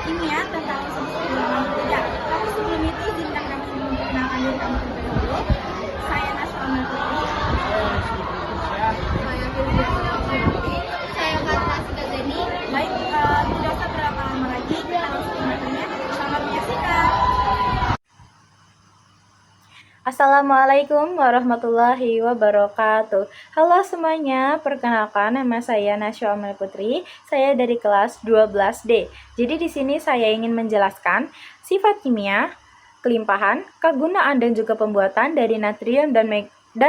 kimia tentang unsur dalam bekerja. Tapi sebelum itu izinkan kami memperkenalkan diri kami terlebih dahulu. Saya Nasional Putri. Saya Firziana Putri. Saya Karna Sikazeni. Baik, tidak usah berapa lama lagi kita langsung ke materinya. Selamat menyaksikan. Assalamualaikum warahmatullahi wabarakatuh. Halo semuanya, perkenalkan nama saya Nasya Amal Putri. Saya dari kelas 12D. Jadi di sini saya ingin menjelaskan sifat kimia, kelimpahan, kegunaan dan juga pembuatan dari natrium dan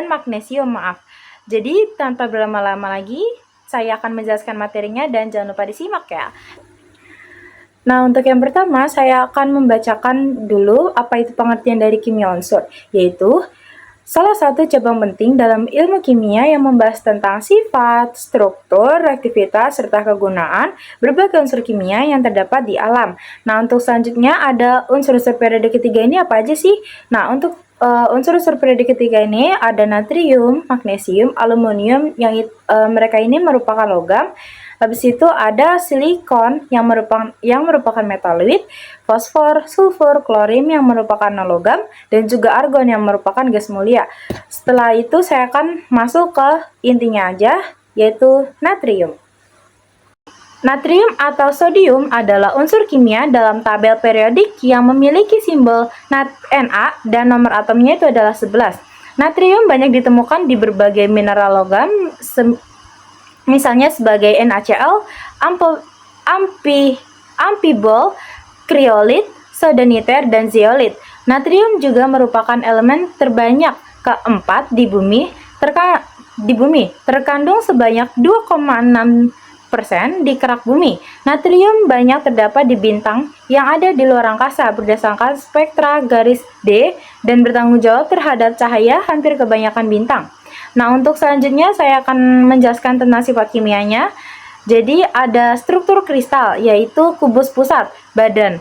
magnesium, maaf. Jadi tanpa berlama-lama lagi, saya akan menjelaskan materinya dan jangan lupa disimak ya. Nah, untuk yang pertama, saya akan membacakan dulu apa itu pengertian dari kimia unsur, yaitu salah satu cabang penting dalam ilmu kimia yang membahas tentang sifat, struktur, aktivitas, serta kegunaan berbagai unsur kimia yang terdapat di alam. Nah, untuk selanjutnya ada unsur-unsur periode ketiga ini apa aja sih? Nah, untuk unsur-unsur periode ketiga ini ada natrium, magnesium, aluminium yang mereka ini merupakan logam. Habis itu ada silikon yang merupakan metaloid, fosfor, sulfur, klorin yang merupakan non-logam, dan juga argon yang merupakan gas mulia. Setelah itu saya akan masuk ke intinya aja, yaitu natrium. Natrium atau sodium adalah unsur kimia dalam tabel periodik yang memiliki simbol Na dan nomor atomnya itu adalah 11. Natrium banyak ditemukan di berbagai mineral logam, misalnya sebagai NaCl, ampibol, kriolit, soda-niter, dan zeolit. Natrium juga merupakan elemen terbanyak keempat di bumi, terkandung sebanyak 2,6% di kerak bumi. Natrium banyak terdapat di bintang yang ada di luar angkasa berdasarkan spektra garis D dan bertanggung jawab terhadap cahaya hampir kebanyakan bintang. Nah, untuk selanjutnya saya akan menjelaskan tentang sifat kimianya. Jadi ada struktur kristal, yaitu kubus pusat badan.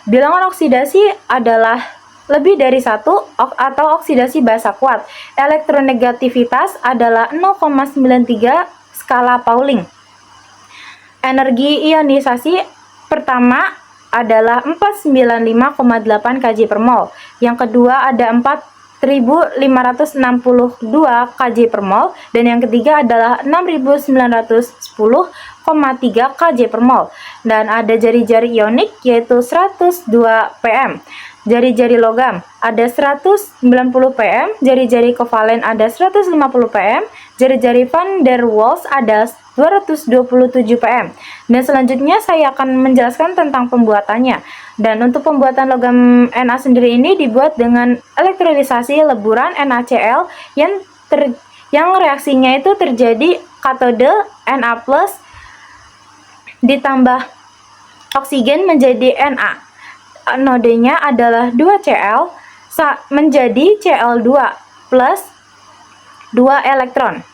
Bilangan oksidasi adalah lebih dari 1 atau oksidasi basa kuat. Elektronegativitas adalah 0,93 skala Pauling. Energi ionisasi pertama adalah 495,8 kJ per mol. Yang kedua ada 4.562 kJ per mol, dan yang ketiga adalah 6.910,3 kJ per mol. Dan ada jari-jari ionik yaitu 102 pm. Jari-jari logam ada 190 pm, jari-jari kovalen ada 150 pm, jari-jari van der Waals ada 227 pm. Dan selanjutnya saya akan menjelaskan tentang pembuatannya. Dan untuk pembuatan logam Na sendiri ini dibuat dengan elektrolisasi leburan NaCl yang reaksinya itu terjadi katode Na+ ditambah oksigen menjadi Na. Nodenya adalah 2Cl menjadi Cl2 plus 2 elektron.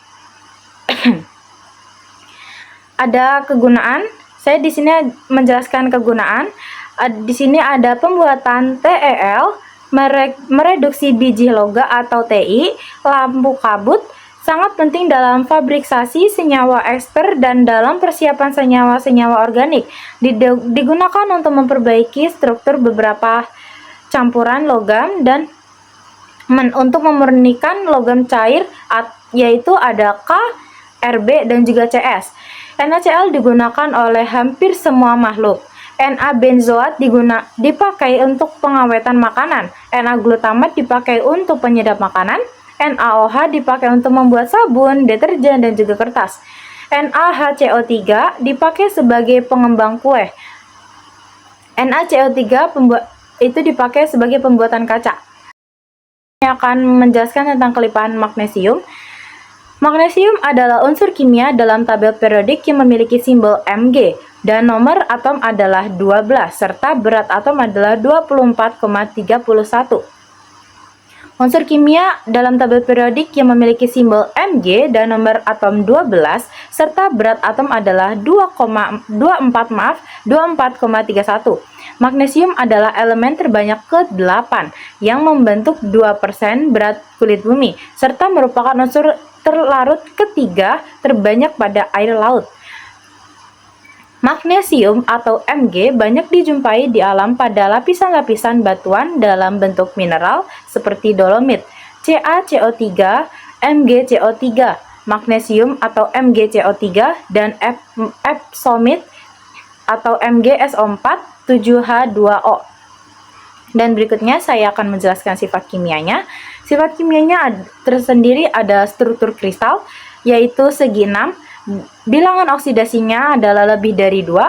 Ada kegunaan. Saya di sini menjelaskan kegunaan. Di sini ada pembuatan TEL, mereduksi biji loga atau Ti, lampu kabut, sangat penting dalam fabrikasi senyawa ester dan dalam persiapan senyawa-senyawa organik. Digunakan untuk memperbaiki struktur beberapa campuran logam dan untuk memurnikan logam cair, yaitu ada K, Rb, dan juga Cs. NaCl digunakan oleh hampir semua makhluk. Na-benzoat dipakai untuk pengawetan makanan. Na-glutamat dipakai untuk penyedap makanan. NaOH dipakai untuk membuat sabun, deterjen, dan juga kertas. NaHCO3 dipakai sebagai pengembang kue. NaCO3 itu dipakai sebagai pembuatan kaca. Saya akan menjelaskan tentang kelimpahan magnesium. Magnesium adalah unsur kimia dalam tabel periodik yang memiliki simbol Mg dan nomor atom adalah 12 serta berat atom adalah 24,31. Unsur kimia dalam tabel periodik yang memiliki simbol Mg dan nomor atom 12 serta berat atom adalah 24,31. Magnesium adalah elemen terbanyak ke-8 yang membentuk 2% berat kulit bumi serta merupakan unsur terlarut ketiga terbanyak pada air laut. Magnesium atau Mg banyak dijumpai di alam pada lapisan-lapisan batuan dalam bentuk mineral seperti dolomit, CaCO3, MgCO3, magnesium atau MgCO3, dan epsomit atau MgSO4 7H2O. Dan berikutnya saya akan menjelaskan sifat kimianya. Sifat kimianya tersendiri ada struktur kristal, yaitu segi 6. Bilangan oksidasinya adalah lebih dari 2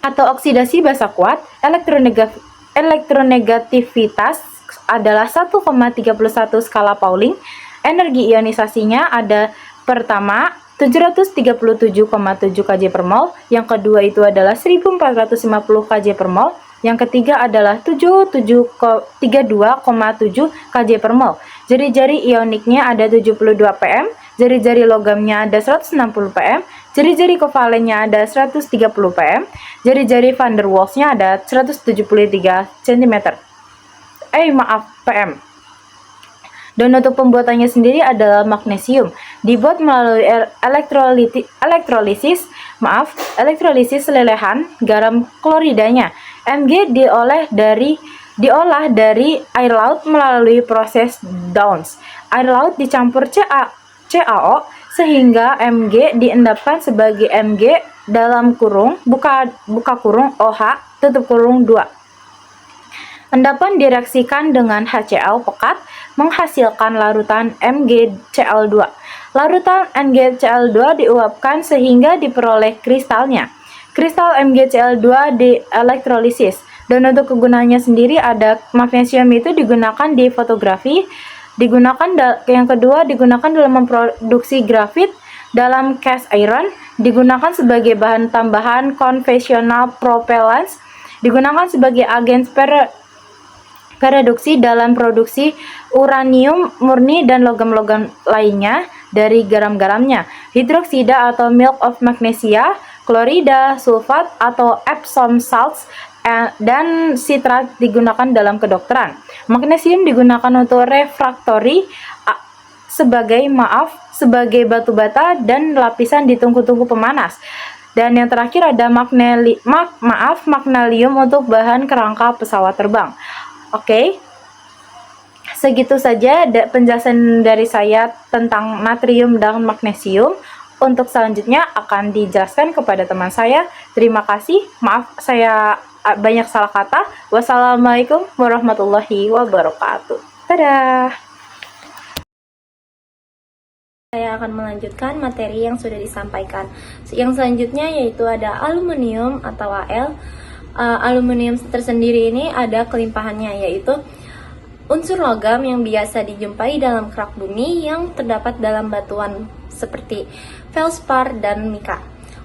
atau oksidasi basa kuat. Elektronegativitas adalah 1,31 skala Pauling. Energi ionisasinya ada pertama 737,7 kJ per mol, yang kedua itu adalah 1450 kJ per mol, yang ketiga adalah 32,7 kJ per mol. Jari-jari ioniknya ada 72 pm, jari-jari logamnya ada 160 pm, jari-jari kovalennya ada 130 pm, jari-jari van der Waals-nya ada 173 cm. pm. Dan untuk pembuatannya sendiri adalah magnesium. Dibuat melalui elektrolisis lelehan garam kloridanya. Mg diolah dari air laut melalui proses Downs. Air laut dicampur CaO sehingga Mg diendapkan sebagai Mg dalam kurung buka kurung OH tutup kurung 2. Endapan direaksikan dengan HCl pekat menghasilkan larutan MgCl2. Larutan MgCl2 diuapkan sehingga diperoleh kristalnya. Kristal MgCl2 dielektrolisis. Dan untuk kegunaannya sendiri ada magnesium itu digunakan di fotografi, yang kedua digunakan dalam memproduksi grafit, dalam cast iron, digunakan sebagai bahan tambahan konvensional propellants, digunakan sebagai agen pereduksi dalam produksi uranium murni dan logam-logam lainnya dari garam-garamnya, hidroksida atau milk of magnesia, klorida, sulfat atau Epsom salts, dan sitrat digunakan dalam kedokteran. Magnesium digunakan untuk refraktori sebagai batu bata dan lapisan di tungku-tungku pemanas. Dan yang terakhir ada magnesium untuk bahan kerangka pesawat terbang. Oke. Segitu saja penjelasan dari saya tentang natrium dan magnesium. Untuk selanjutnya akan dijelaskan kepada teman saya. Terima kasih. Maaf saya banyak salah kata. Wassalamualaikum warahmatullahi wabarakatuh. Dadah. Saya akan melanjutkan materi yang sudah disampaikan. Yang selanjutnya yaitu ada aluminium atau Al. Aluminium tersendiri ini ada kelimpahannya, yaitu unsur logam yang biasa dijumpai dalam kerak bumi yang terdapat dalam batuan seperti feldspar dan mika.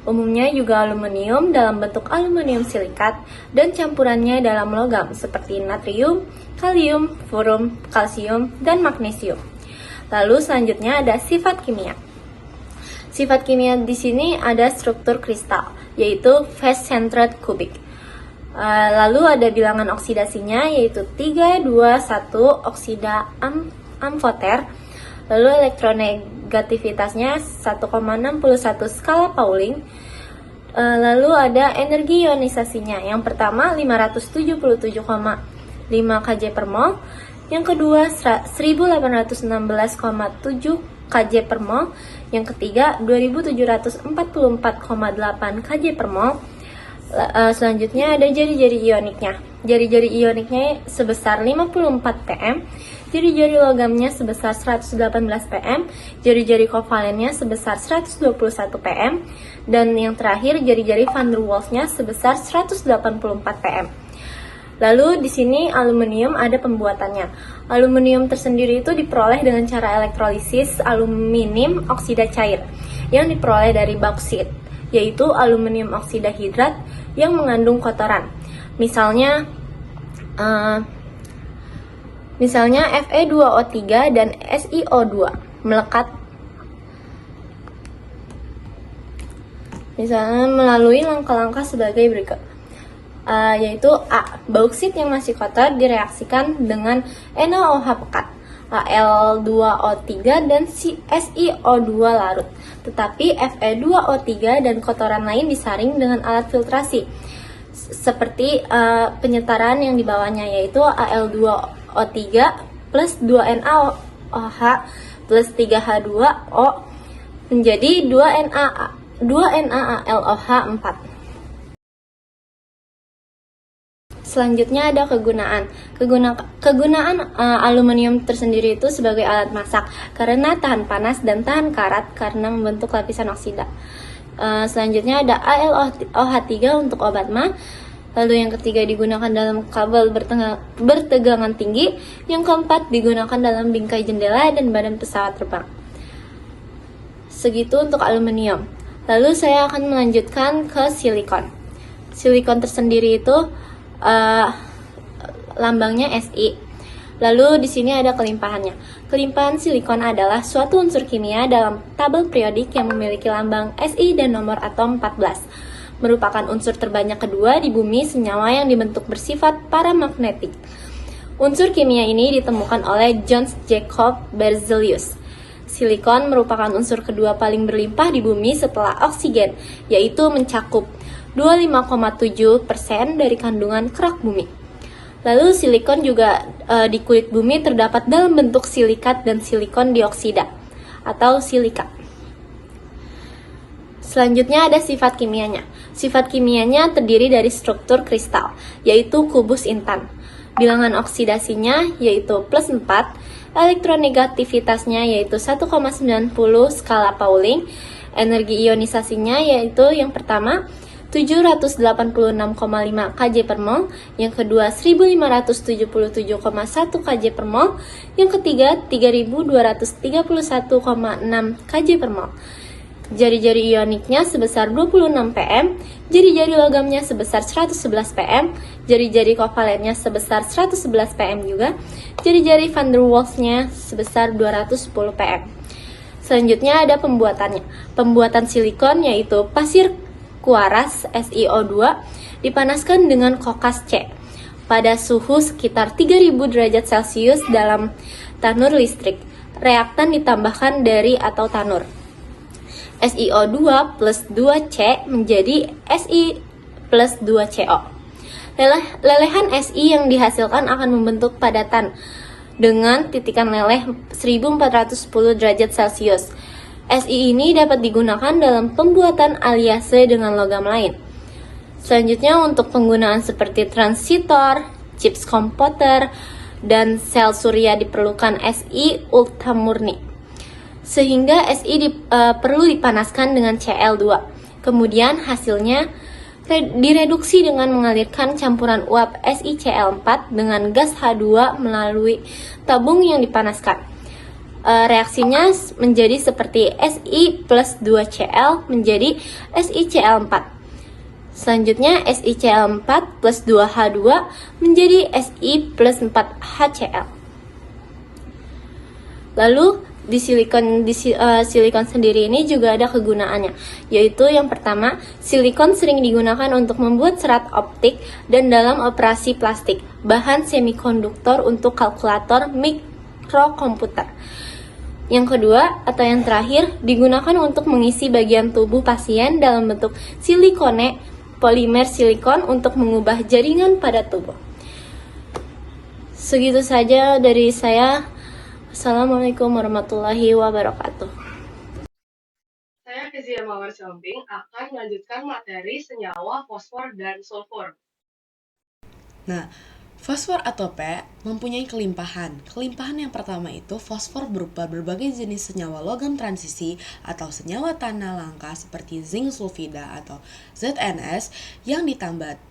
Umumnya juga aluminium dalam bentuk aluminium silikat dan campurannya dalam logam seperti natrium, kalium, furum, kalsium, dan magnesium. Lalu selanjutnya ada sifat kimia. Sifat kimia di sini ada struktur kristal, yaitu face-centered cubic. Lalu ada bilangan oksidasinya, yaitu 3, 2, 1 oksida amfoter. Lalu elektronegativitasnya 1,61 skala Pauling. Lalu ada energi ionisasinya. Yang pertama 577,5 kJ per mol. Yang kedua 1816,7 kJ per mol. Yang ketiga 2744,8 kJ per mol. Selanjutnya ada jari-jari ioniknya. Jari-jari ioniknya sebesar 54 pm, jari-jari logamnya sebesar 118 pm, jari-jari kovalennya sebesar 121 pm, dan yang terakhir jari-jari van der Waals-nya sebesar 184 pm. Lalu di sini aluminium ada pembuatannya. Aluminium tersendiri itu diperoleh dengan cara elektrolisis aluminium oksida cair yang diperoleh dari bauksit, yaitu aluminium oksida hidrat yang mengandung kotoran. Misalnya Fe2O3 dan SiO2 melekat misalnya melalui langkah-langkah sebagai berikut. Yaitu A. Bauksit yang masih kotor direaksikan dengan NaOH pekat. Al2O3 dan SiO2 larut. Tetapi Fe2O3 dan kotoran lain disaring dengan alat filtrasi. Seperti penyetaraan yang di bawahnya, yaitu Al2O3 plus 2NaOH plus 3H2O menjadi 2NaAlOH 4. Selanjutnya ada kegunaan. Kegunaan aluminium tersendiri itu sebagai alat masak karena tahan panas dan tahan karat karena membentuk lapisan oksida. Selanjutnya ada AlOH3 untuk obat mah. Lalu yang ketiga digunakan dalam kabel bertegangan tinggi. Yang keempat digunakan dalam bingkai jendela dan badan pesawat terbang. Segitu untuk aluminium. Lalu saya akan melanjutkan ke silikon. Silikon tersendiri itu lambangnya Si. Lalu di sini ada kelimpahannya. Kelimpahan silikon adalah suatu unsur kimia dalam tabel periodik yang memiliki lambang Si dan nomor atom 14. Merupakan unsur terbanyak kedua di bumi senyawa yang dibentuk bersifat paramagnetik. Unsur kimia ini ditemukan oleh John Jacob Berzelius. Silikon merupakan unsur kedua paling berlimpah di bumi setelah oksigen, yaitu mencakup 25,7% dari kandungan kerak bumi. Lalu silikon juga di kulit bumi terdapat dalam bentuk silikat dan silikon dioksida atau silika. Selanjutnya ada sifat kimianya. Sifat kimianya terdiri dari struktur kristal, yaitu kubus intan. Bilangan oksidasinya yaitu plus 4, elektronegativitasnya yaitu 1,90 skala Pauling, energi ionisasinya yaitu yang pertama 786,5 kJ per mol, yang kedua 1577,1 kJ per mol, yang ketiga 3231,6 kJ per mol. Jari-jari ioniknya sebesar 26 pm, jari-jari logamnya sebesar 111 pm, jari-jari kovalennya sebesar 111 pm juga, jari-jari van der Waals-nya sebesar 210 pm. Selanjutnya ada pembuatannya. Pembuatan silikon yaitu pasir kuaras SiO2 dipanaskan dengan kokas C pada suhu sekitar 3000 derajat Celcius dalam tanur listrik. Reaktan ditambahkan dari atau tanur. SiO2 plus 2C menjadi Si plus 2CO. Lelehan Si yang dihasilkan akan membentuk padatan dengan titikan leleh 1410 derajat Celcius. Si ini dapat digunakan dalam pembuatan aliase dengan logam lain. Selanjutnya untuk penggunaan seperti transistor, chips komputer, dan sel surya diperlukan Si ultramurni. Sehingga Si perlu dipanaskan dengan Cl2. Kemudian hasilnya direduksi dengan mengalirkan campuran uap SiCl4 dengan gas H2 melalui tabung yang dipanaskan. Reaksinya menjadi seperti Si plus 2Cl menjadi SiCl4. Selanjutnya SiCl4 plus 2H2 menjadi Si plus 4HCl. Lalu di silikon sendiri ini juga ada kegunaannya, yaitu yang pertama, silikon sering digunakan untuk membuat serat optik dan dalam operasi plastik, bahan semikonduktor untuk kalkulator mikrokomputer. Yang kedua, atau yang terakhir, digunakan untuk mengisi bagian tubuh pasien dalam bentuk silikone, polimer silikon untuk mengubah jaringan pada tubuh. Segitu saja dari saya. Assalamualaikum warahmatullahi wabarakatuh. Saya Kezia Mawar Sombing akan melanjutkan materi senyawa fosfor dan sulfur. Nah, fosfor atau P mempunyai kelimpahan. Kelimpahan yang pertama itu fosfor berupa berbagai jenis senyawa logam transisi atau senyawa tanah langka seperti zinc sulfida atau ZNS yang ditambah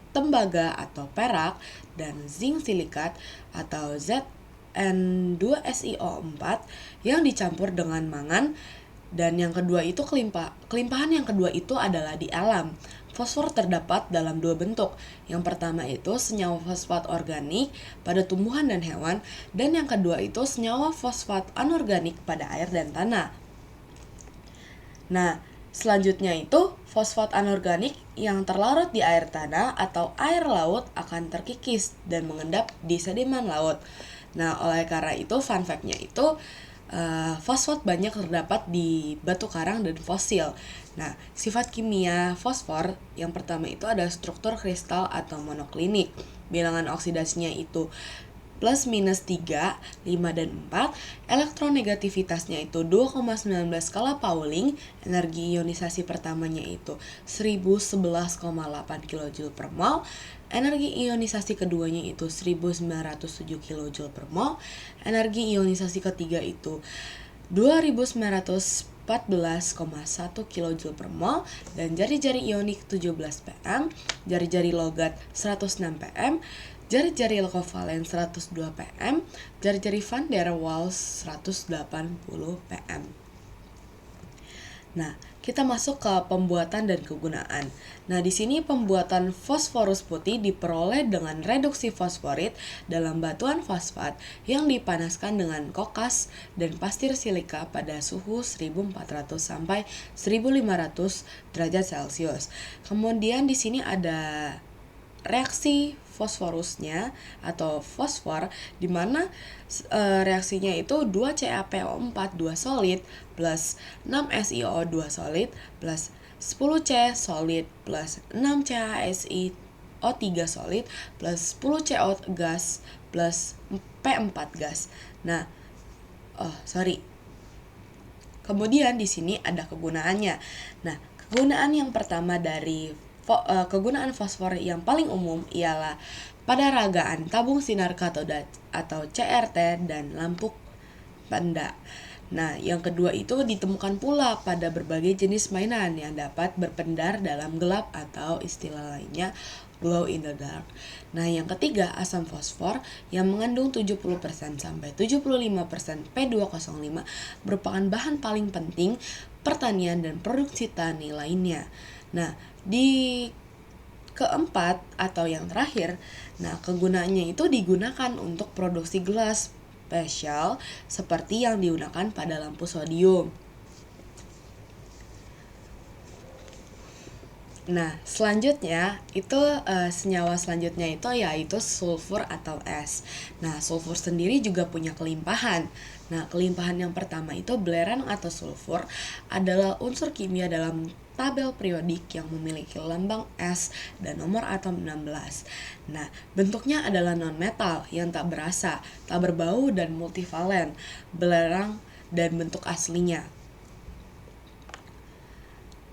tembaga atau perak dan zinc silikat atau Zn2SiO4 yang dicampur dengan mangan. Dan yang kedua itu kelimpahan yang kedua itu adalah di alam. Fosfor terdapat dalam dua bentuk. Yang pertama itu senyawa fosfat organik pada tumbuhan dan hewan, dan yang kedua itu senyawa fosfat anorganik pada air dan tanah. Nah, selanjutnya itu fosfat anorganik yang terlarut di air tanah atau air laut akan terkikis dan mengendap di sedimen laut. Nah, oleh karena itu fun fact-nya itu fosfat banyak terdapat di batu karang dan fosil. Nah, sifat kimia fosfor yang pertama itu ada struktur kristal atau monoklinik. Bilangan oksidasinya itu plus minus 3, 5, dan 4. Elektronegativitasnya itu 2,19 skala Pauling. Energi ionisasi pertamanya itu 1011,8 kJ per mol. Energi ionisasi keduanya itu 1907 kJ per mol. Energi ionisasi ketiga itu 2914,1 kJ per mol. Dan jari-jari ionik 17 pm, jari-jari logat 106 pm, jari-jari kovalen 102 pm, jari-jari van der Waals 180 pm. Nah, kita masuk ke pembuatan dan kegunaan. Nah, di sini pembuatan fosforus putih diperoleh dengan reduksi fosforit dalam batuan fosfat yang dipanaskan dengan kokas dan pasir silika pada suhu 1400 sampai 1500 derajat Celcius. Kemudian di sini ada reaksi fosforusnya atau fosfor, di mana reaksinya itu 2CaPO4 2 solid plus 6SiO2 solid plus 10C solid plus 6CaSiO3 solid plus 10CO gas plus P4 gas. Nah, kemudian di sini ada kegunaannya. Nah, kegunaan yang pertama dari kegunaan fosfor yang paling umum ialah pada ragaan tabung sinar katoda atau CRT dan lampu panda. Nah, yang kedua itu ditemukan pula pada berbagai jenis mainan yang dapat berpendar dalam gelap atau istilah lainnya glow in the dark. Nah, yang ketiga asam fosfor yang mengandung 70% sampai 75% P2O5 merupakan bahan paling penting pertanian dan produksi tani lainnya. Nah, di keempat atau yang terakhir, nah kegunaannya itu digunakan untuk produksi gelas spesial seperti yang digunakan pada lampu sodium. Nah, selanjutnya itu senyawa selanjutnya itu yaitu sulfur atau es. Nah, sulfur sendiri juga punya kelimpahan. Nah, kelimpahan yang pertama itu belerang atau sulfur adalah unsur kimia dalam tabel periodik yang memiliki lambang S dan nomor atom 16. Nah, bentuknya adalah non-metal yang tak berasa, tak berbau dan multivalen, belerang dan bentuk aslinya.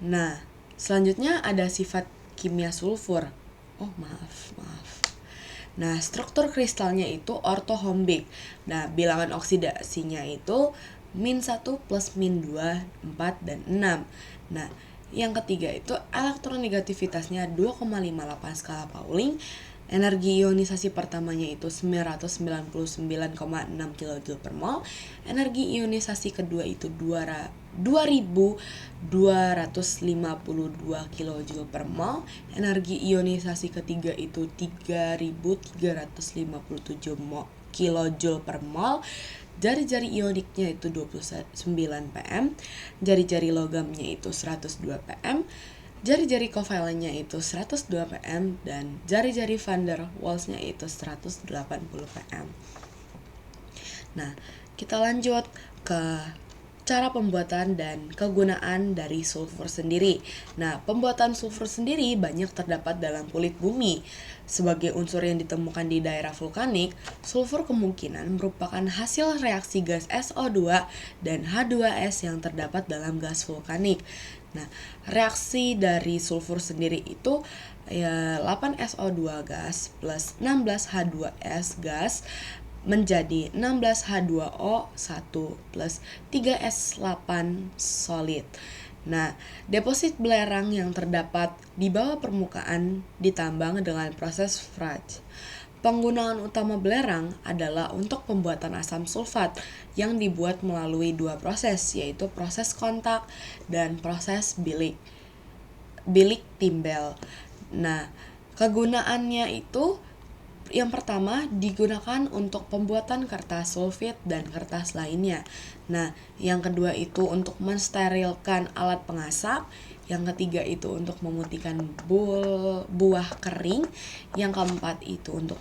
Nah, selanjutnya ada sifat kimia sulfur. Maaf. Nah, struktur kristalnya itu ortohombik. Nah, bilangan oksidasinya itu -1 plus -2, 4, dan 6. Nah, yang ketiga itu elektronegativitasnya 2,58 skala Pauling. Energi ionisasi pertamanya itu 999,6 kJ per mol. Energi ionisasi kedua itu 2252 kJ per mol. Energi ionisasi ketiga itu 3357 kJ per mol. Jari-jari ioniknya itu 29 pm, jari-jari logamnya itu 102 pm, jari-jari kovalennya itu 102 pm, dan jari-jari van der Waals-nya itu 180 pm. Nah, kita lanjut ke cara pembuatan dan kegunaan dari sulfur sendiri. Nah, pembuatan sulfur sendiri banyak terdapat dalam kulit bumi. Sebagai unsur yang ditemukan di daerah vulkanik, sulfur kemungkinan merupakan hasil reaksi gas SO2 dan H2S yang terdapat dalam gas vulkanik. Nah, reaksi dari sulfur sendiri itu 8SO2 gas plus 16H2S gas menjadi 16H2O1 plus 3S8 solid. Nah, deposit belerang yang terdapat di bawah permukaan ditambang dengan proses Frege. Penggunaan utama belerang adalah untuk pembuatan asam sulfat yang dibuat melalui dua proses, yaitu proses kontak dan proses bilik timbel. Nah, kegunaannya itu yang pertama digunakan untuk pembuatan kertas sulfit dan kertas lainnya. Nah, yang kedua itu untuk mensterilkan alat pengasap. Yang ketiga itu untuk memutihkan buah kering. Yang keempat itu untuk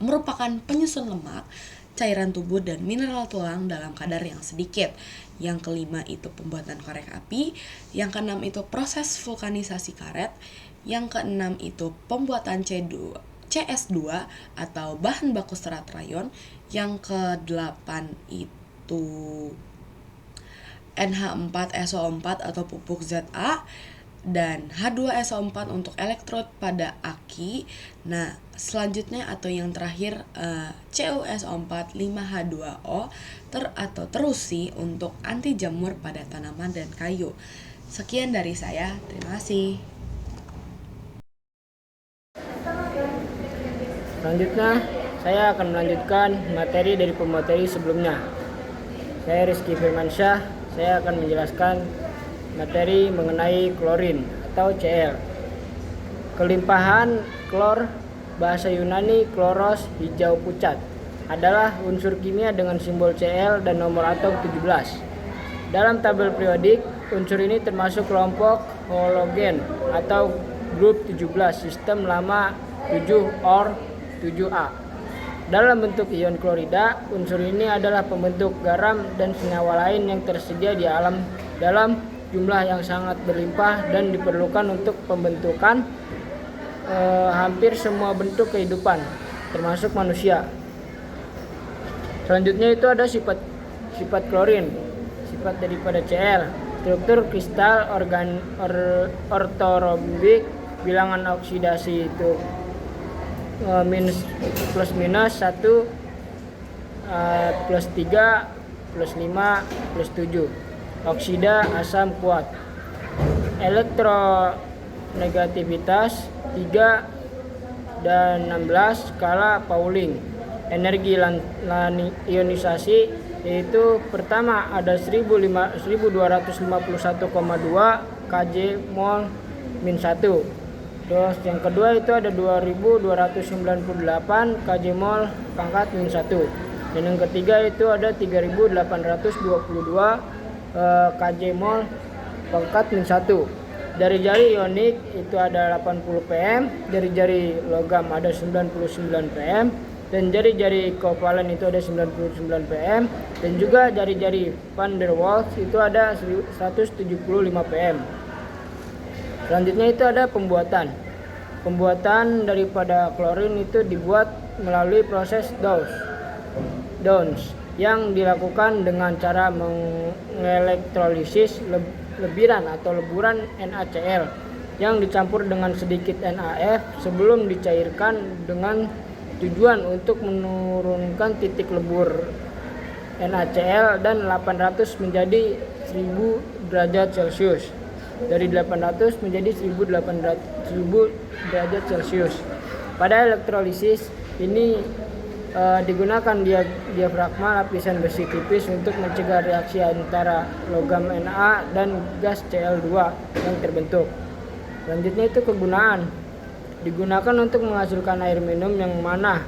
merupakan penyusun lemak, cairan tubuh, dan mineral tulang dalam kadar yang sedikit. Yang kelima itu pembuatan korek api. Yang keenam itu proses vulkanisasi karet. Yang keenam itu pembuatan CS2 atau bahan baku serat rayon. Yang kedelapan itu NH4SO4 atau pupuk Za, dan H2SO4 untuk elektrod pada aki. Nah, selanjutnya atau yang terakhir CuSO4 5H2O atau terusi untuk anti jamur pada tanaman dan kayu. Sekian dari saya, terima kasih. Selanjutnya, saya akan melanjutkan materi dari pemateri sebelumnya. Saya Rizky Firmansyah, saya akan menjelaskan materi mengenai klorin atau Cl. Kelimpahan klor, bahasa Yunani kloros hijau pucat, adalah unsur kimia dengan simbol Cl dan nomor atom 17. Dalam tabel periodik, unsur ini termasuk kelompok halogen atau grup 17 sistem lama 7 or 7A. Dalam bentuk ion klorida, unsur ini adalah pembentuk garam dan senyawa lain yang tersedia di alam dalam jumlah yang sangat berlimpah dan diperlukan untuk pembentukan hampir semua bentuk kehidupan, termasuk manusia. Selanjutnya itu ada sifat klorin, sifat daripada Cl. Struktur kristal ortorobik, bilangan oksidasi itu plus minus 1 plus 3 plus 5 plus 7. Oksida asam kuat. Elektronegativitas 3 dan 16 skala Pauling. Energi ionisasi yaitu pertama ada 1251,2 kJ mol min 1. Terus yang kedua itu ada 2298 kJ mol pangkat min 1. Dan yang ketiga itu ada 3822 kJ mol pangkat min 1. Dari jari ionik itu ada 80 pm, dari jari logam ada 99 pm, dan jari-jari kovalen itu ada 99 pm, dan juga jari-jari van der Waals itu ada 175 pm. Selanjutnya itu ada pembuatan. Pembuatan daripada klorin itu dibuat melalui proses Downs yang dilakukan dengan cara mengelektrolisis lebiran atau leburan NaCl yang dicampur dengan sedikit NaF sebelum dicairkan dengan tujuan untuk menurunkan titik lebur NaCl dan 800 menjadi 1000 derajat Celcius. Dari 800 menjadi 1000 derajat Celcius. Pada elektrolisis ini digunakan diafragma lapisan besi tipis untuk mencegah reaksi antara logam Na dan gas Cl2 yang terbentuk. Selanjutnya itu kegunaan. Digunakan untuk menghasilkan air minum yang mana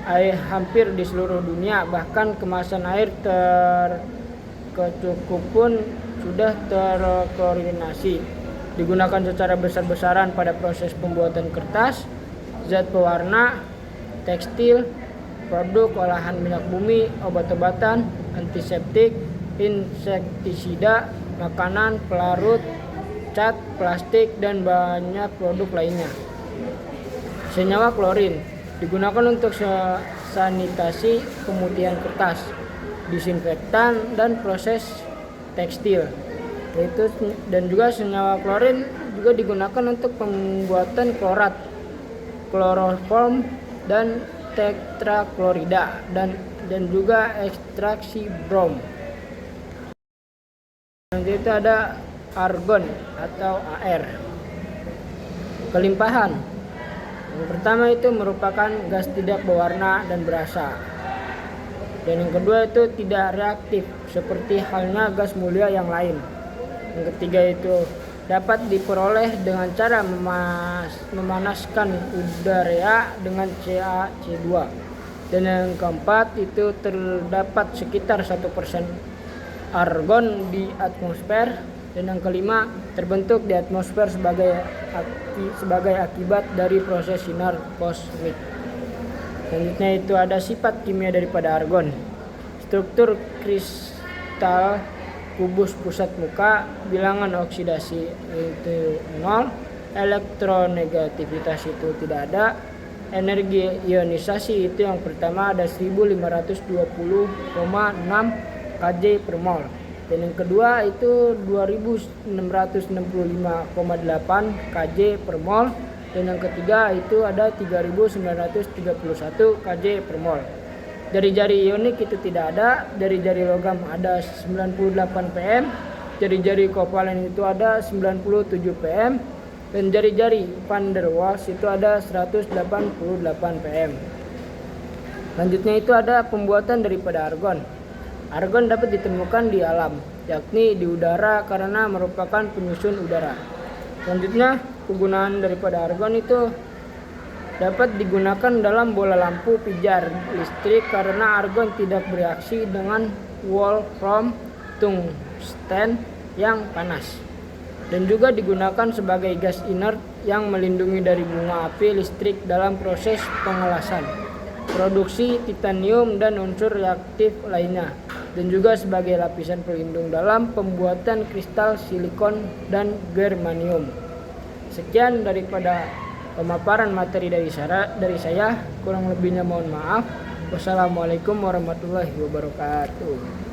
air hampir di seluruh dunia, bahkan kemasan air terkecukup pun sudah terklorinasi. Digunakan secara besar-besaran pada proses pembuatan kertas, zat pewarna, tekstil, produk olahan minyak bumi, obat-obatan, antiseptik, insektisida, makanan, pelarut, cat, plastik, dan banyak produk lainnya. Senyawa klorin digunakan untuk sanitasi, pemutihan kertas, disinfektan, dan proses tekstil. Dan juga senyawa klorin juga digunakan untuk pembuatan klorat, kloroform, dan tetraklorida dan juga ekstraksi brom. Selanjutnya itu ada argon atau AR. Kelimpahan. Yang pertama itu merupakan gas tidak berwarna dan berasa. Dan yang kedua itu tidak reaktif seperti halnya gas mulia yang lain. Yang ketiga itu dapat diperoleh dengan cara memanaskan udara dengan CaC2. Dan yang keempat itu terdapat sekitar 1% argon di atmosfer. Dan yang kelima terbentuk di atmosfer sebagai akibat dari proses sinar kosmik. Selanjutnya itu ada sifat kimia daripada argon. Struktur kristal kubus pusat muka, bilangan oksidasi itu 0, elektronegativitas itu tidak ada, energi ionisasi itu yang pertama ada 1520,6 kJ per mol. Dan yang kedua itu 2665,8 kJ per mol. Dan yang ketiga itu ada 3931 kJ per mol. Dari jari ionik itu tidak ada, dari jari logam ada 98 pm, dari jari kovalen itu ada 97 pm, dan jari-jari van der Waals itu ada 188 pm. Selanjutnya itu ada pembuatan daripada argon. Argon dapat ditemukan di alam, yakni di udara karena merupakan penyusun udara. Selanjutnya, penggunaan daripada argon itu dapat digunakan dalam bola lampu pijar listrik karena argon tidak bereaksi dengan wolfram tungsten yang panas. Dan juga digunakan sebagai gas inert yang melindungi dari bunga api listrik dalam proses pengelasan, produksi titanium dan unsur reaktif lainnya, dan juga sebagai lapisan pelindung dalam pembuatan kristal silikon dan germanium. Sekian daripada pemaparan materi dari saya, kurang lebihnya mohon maaf. Wassalamualaikum warahmatullahi wabarakatuh.